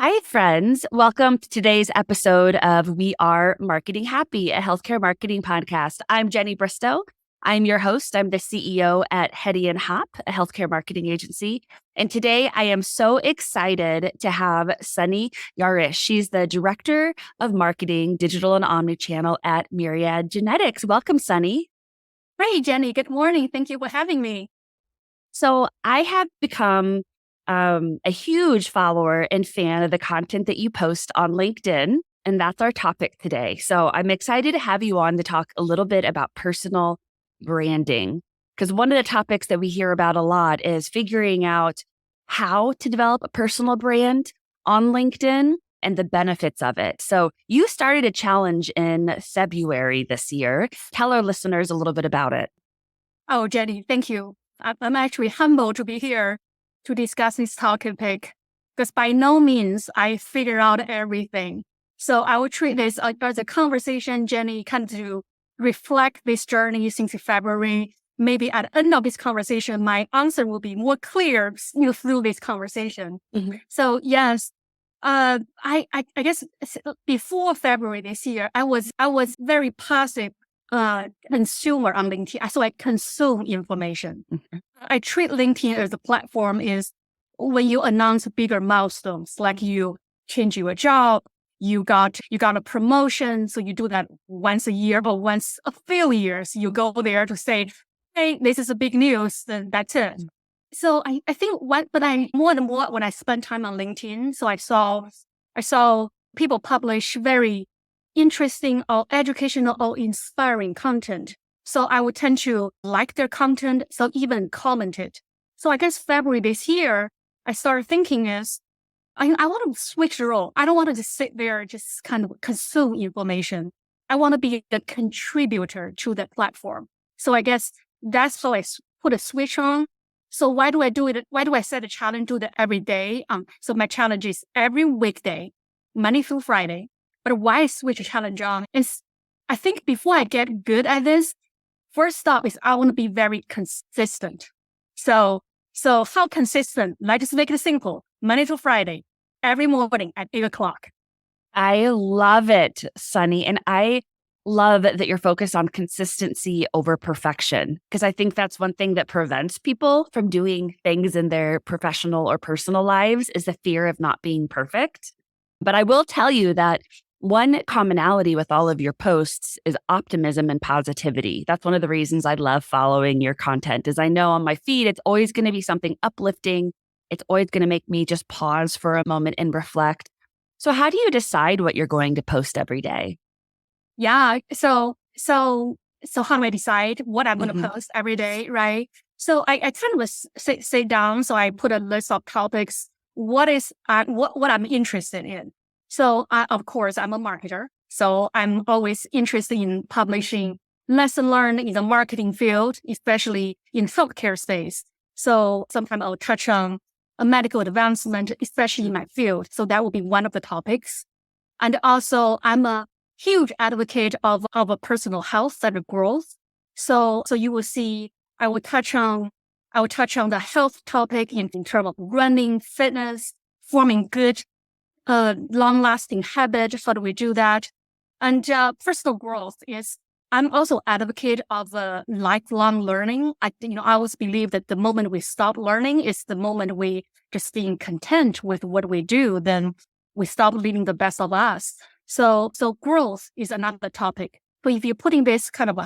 Hi, friends. Welcome to today's episode of We Are Marketing Happy, a healthcare marketing podcast. I'm Jenny Bristow. I'm your host. I'm the CEO at Hedy Hopp, a healthcare marketing agency. And today I am so excited to have Sunny Yarrish. She's the Director of Marketing, Digital and Omnichannel at Myriad Genetics. Welcome, Sunny. Hey, Jenny. Good morning. Thank you for having me. So I have become a huge follower and fan of the content that you post on LinkedIn, and that's our topic today. So I'm excited to have you on to talk a little bit about personal branding, because one of the topics that we hear about a lot is figuring out how to develop a personal brand on LinkedIn and the benefits of it. So you started a challenge in February this year. Tell our listeners a little bit about it. Oh, Jenny, thank you. I'm actually humbled to be here to discuss this topic because by no means I figure out everything. So I will treat this as a conversation, Jenny, kind of to reflect this journey since February. Maybe at the end of this conversation, my answer will be more clear through this conversation. Mm-hmm. So yes, I guess before February this year, I was very passive consumer on LinkedIn. So I consume information. Mm-hmm. I treat LinkedIn as a platform is when you announce bigger milestones, like you change your job, you got a promotion. So you do that once a year or once a few years. You go there to say, hey, this is a big news. Then that's it. So I think more and more when I spend time on LinkedIn, so I saw people publish very interesting or educational or inspiring content. So I would tend to like their content, so even comment it. So I guess February this year, I started thinking I want to switch the role. I don't want to just sit there, just kind of consume information. I want to be the contributor to the platform. So I guess that's how I put a switch on. So why do I do it? Why do I set a challenge, do that every day? So my challenge is every weekday, Monday through Friday. But why I switch a challenge on is I think before I get good at this, first stop is I want to be very consistent. So how consistent? Let's just make it simple. Monday to Friday, every morning at 8:00. I love it, Sunny. And I love that you're focused on consistency over perfection, because I think that's one thing that prevents people from doing things in their professional or personal lives is the fear of not being perfect. But I will tell you that one commonality with all of your posts is optimism and positivity. That's one of the reasons I love following your content is I know on my feed, it's always going to be something uplifting. It's always going to make me just pause for a moment and reflect. So how do you decide what you're going to post every day? Yeah. So how do I decide what I'm going to post every day? Right. So I kind of sit down. So I put a list of topics. What I'm interested in. So of course I'm a marketer. So I'm always interested in publishing lesson learned in the marketing field, especially in healthcare space. So sometimes I'll touch on a medical advancement, especially in my field. So that will be one of the topics. And also I'm a huge advocate of a personal health and growth. So you will see I will touch on the health topic in terms of running, fitness, forming good, long-lasting habits. How do we do that? And personal growth is I'm also advocate of lifelong learning. I always believe that the moment we stop learning is the moment we just being content with what we do. Then we stop living the best of us. So growth is another topic. So if you're putting this kind of a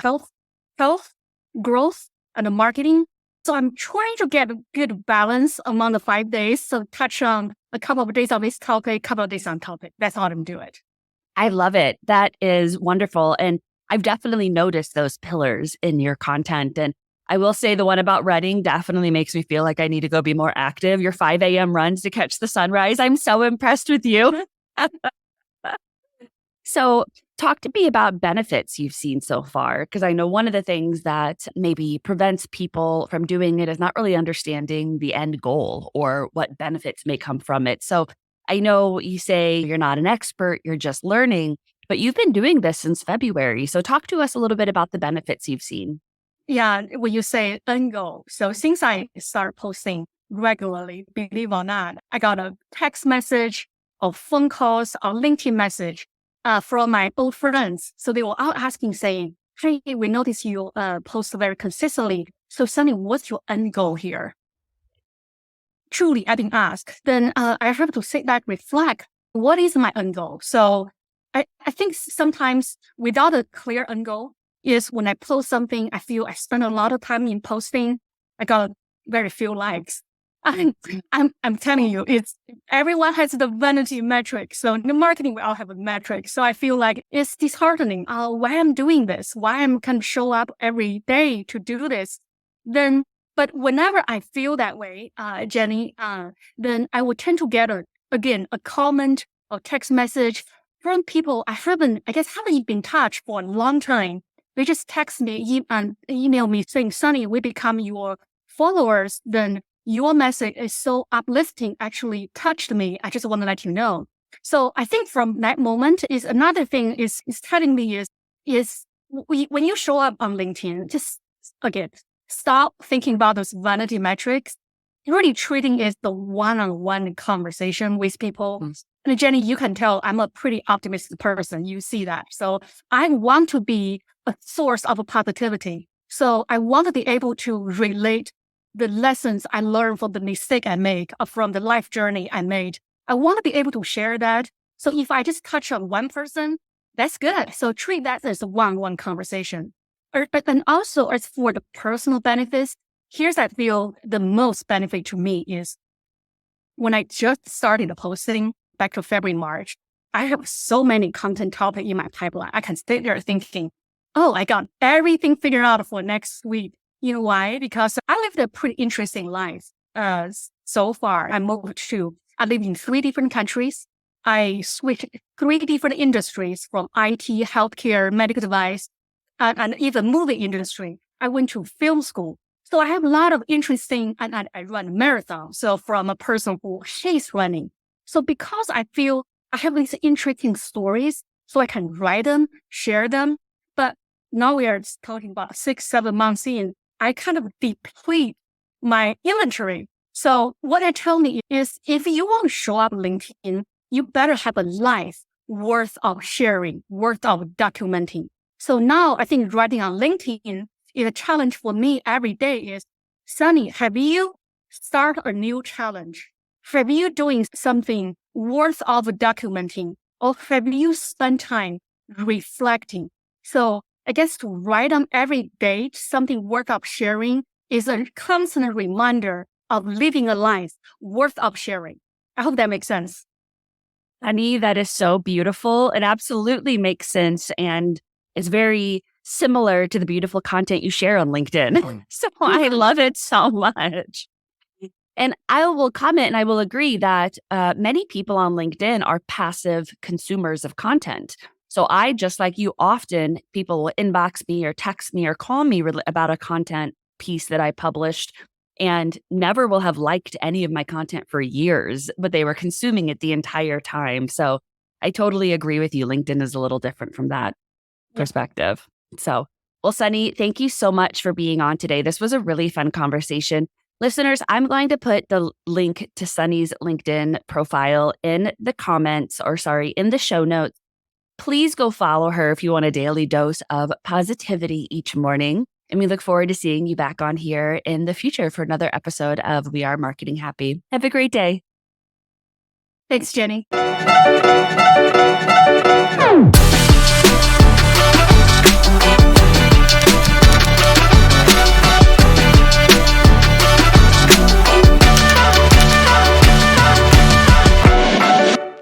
health, growth, and marketing, so I'm trying to get a good balance among the 5 days. So touch on a couple of days on this topic, a couple of days on topic. That's how I'm doing it. I love it. That is wonderful. And I've definitely noticed those pillars in your content. And I will say the one about running definitely makes me feel like I need to go be more active. Your 5 a.m. runs to catch the sunrise. I'm so impressed with you. So talk to me about benefits you've seen so far, because I know one of the things that maybe prevents people from doing it is not really understanding the end goal or what benefits may come from it. So I know you say you're not an expert, you're just learning, but you've been doing this since February. So talk to us a little bit about the benefits you've seen. Yeah, when you say end goal, so since I started posting regularly, believe it or not, I got a text message or phone calls or LinkedIn message from my old friends. So they were all asking, saying, hey, we noticed you post very consistently. So Sunny, what's your end goal here? Truly, I've been asked. Then I have to sit back, reflect, what is my end goal? So I think sometimes without a clear end goal is when I post something, I feel I spend a lot of time in posting. I got very few likes. I'm telling you, it's everyone has the vanity metric. So in the marketing, we all have a metric. So I feel like it's disheartening. Why I'm doing this? Why I'm can show up every day to do this? But whenever I feel that way, Jenny, then I would tend to get a comment or text message from people I haven't been in touch for a long time. They just text me and email me saying, Sunny, we become your followers. Then your message is so uplifting, actually touched me. I just want to let you know. So I think from that moment is another thing is telling me when you show up on LinkedIn, just again, stop thinking about those vanity metrics. Really treating it the one-on-one conversation with people. And Jenny, you can tell I'm a pretty optimistic person. You see that. So I want to be a source of positivity. So I want to be able to relate the lessons I learned from the mistake I make or from the life journey I made. I want to be able to share that. So if I just touch on one person, that's good. So treat that as a one-on-one conversation. And also as for the personal benefits, here's I feel the most benefit to me is when I just started posting back to February, March, I have so many content topics in my pipeline. I can sit there thinking, oh, I got everything figured out for next week. You know why? Because I lived a pretty interesting life so far. I live in 3 different countries. I switched 3 different industries from IT, healthcare, medical device, and even movie industry. I went to film school. So I have a lot of interesting, and I run a marathon. So from a person who hates running. So because I feel I have these interesting stories, so I can write them, share them. But now we are talking about 6-7 months in, I kind of deplete my inventory. So what I tell me is if you want to show up LinkedIn, you better have a life worth of sharing, worth of documenting. So now I think writing on LinkedIn is a challenge for me every day is, Sunny, have you started a new challenge? Have you doing something worth of documenting? Or have you spent time reflecting? So I guess to write on every day something worth of sharing is a constant reminder of living a life worth of sharing. I hope that makes sense. Honey, that is so beautiful. It absolutely makes sense and is very similar to the beautiful content you share on LinkedIn. So I love it so much. And I will comment and I will agree that many people on LinkedIn are passive consumers of content. So I, just like you, often people will inbox me or text me or call me about a content piece that I published and never will have liked any of my content for years, but they were consuming it the entire time. So I totally agree with you. LinkedIn is a little different from that perspective. So, well, Sunny, thank you so much for being on today. This was a really fun conversation. Listeners, I'm going to put the link to Sunny's LinkedIn profile in the in the show notes. Please go follow her if you want a daily dose of positivity each morning. And we look forward to seeing you back on here in the future for another episode of We Are Marketing Happy. Have a great day. Thanks, Jenny.